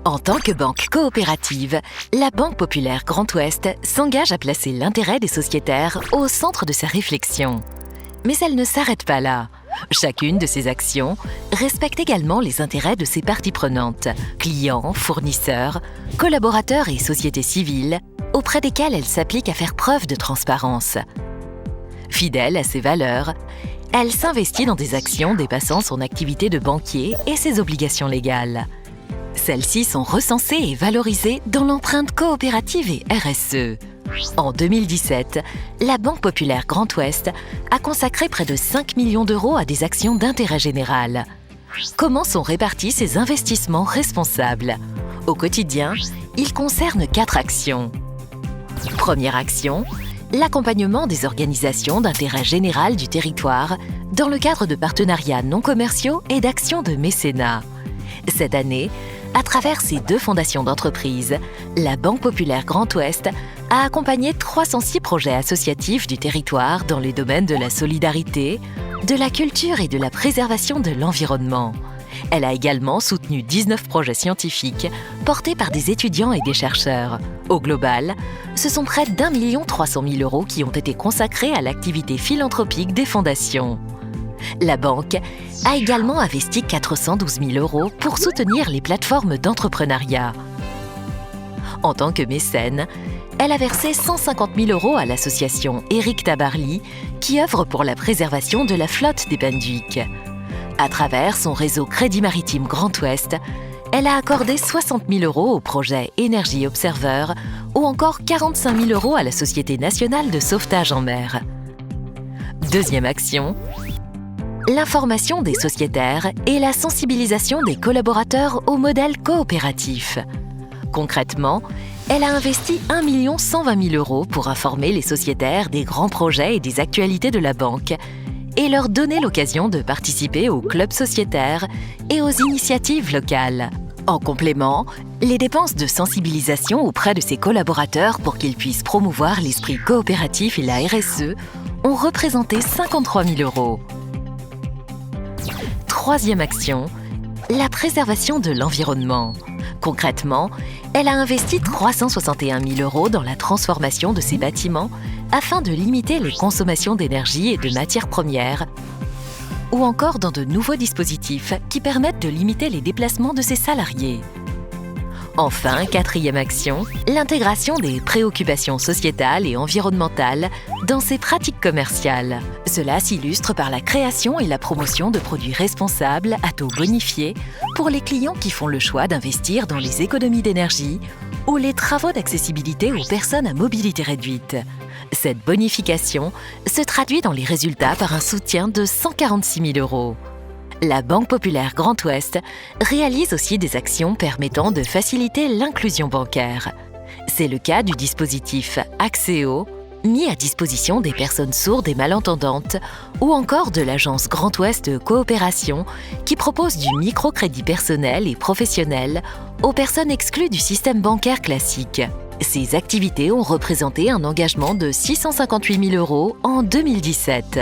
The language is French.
En tant que banque coopérative, la Banque Populaire Grand Ouest s'engage à placer l'intérêt des sociétaires au centre de sa réflexion. Mais elle ne s'arrête pas là. Chacune de ses actions respecte également les intérêts de ses parties prenantes, clients, fournisseurs, collaborateurs et sociétés civiles, auprès desquelles elle s'applique à faire preuve de transparence. Fidèle à ses valeurs, elle s'investit dans des actions dépassant son activité de banquier et ses obligations légales. Celles-ci sont recensées et valorisées dans l'empreinte coopérative et RSE. En 2017, la Banque Populaire Grand Ouest a consacré près de 5 millions d'euros à des actions d'intérêt général. Comment sont répartis ces investissements responsables? Au quotidien, ils concernent 4 actions. Première action, l'accompagnement des organisations d'intérêt général du territoire dans le cadre de partenariats non commerciaux et d'actions de mécénat. Cette année, à travers ces 2 fondations d'entreprise, la Banque Populaire Grand Ouest a accompagné 306 projets associatifs du territoire dans les domaines de la solidarité, de la culture et de la préservation de l'environnement. Elle a également soutenu 19 projets scientifiques portés par des étudiants et des chercheurs. Au global, ce sont près d'1 300 000 € qui ont été consacrés à l'activité philanthropique des fondations. La banque a également investi 412 000 € pour soutenir les plateformes d'entrepreneuriat. En tant que mécène, elle a versé 150 000 € à l'association Éric Tabarly, qui œuvre pour la préservation de la flotte des Penduics. À travers son réseau Crédit Maritime Grand Ouest, elle a accordé 60 000 € au projet Énergie Observer ou encore 45 000 € à la Société nationale de sauvetage en mer. Deuxième action, l'information des sociétaires et la sensibilisation des collaborateurs au modèle coopératif. Concrètement, elle a investi 1 120 000 € pour informer les sociétaires des grands projets et des actualités de la banque et leur donner l'occasion de participer aux clubs sociétaires et aux initiatives locales. En complément, les dépenses de sensibilisation auprès de ses collaborateurs pour qu'ils puissent promouvoir l'esprit coopératif et la RSE ont représenté 53 000 €. Troisième action, la préservation de l'environnement. Concrètement, elle a investi 361 000 € dans la transformation de ses bâtiments afin de limiter les consommations d'énergie et de matières premières, ou encore dans de nouveaux dispositifs qui permettent de limiter les déplacements de ses salariés. Enfin, quatrième action, l'intégration des préoccupations sociétales et environnementales dans ses pratiques commerciales. Cela s'illustre par la création et la promotion de produits responsables à taux bonifiés pour les clients qui font le choix d'investir dans les économies d'énergie ou les travaux d'accessibilité aux personnes à mobilité réduite. Cette bonification se traduit dans les résultats par un soutien de 146 000 €. La Banque Populaire Grand Ouest réalise aussi des actions permettant de faciliter l'inclusion bancaire. C'est le cas du dispositif Accéo, mis à disposition des personnes sourdes et malentendantes, ou encore de l'agence Grand Ouest Coopération, qui propose du microcrédit personnel et professionnel aux personnes exclues du système bancaire classique. Ces activités ont représenté un engagement de 658 000 € en 2017.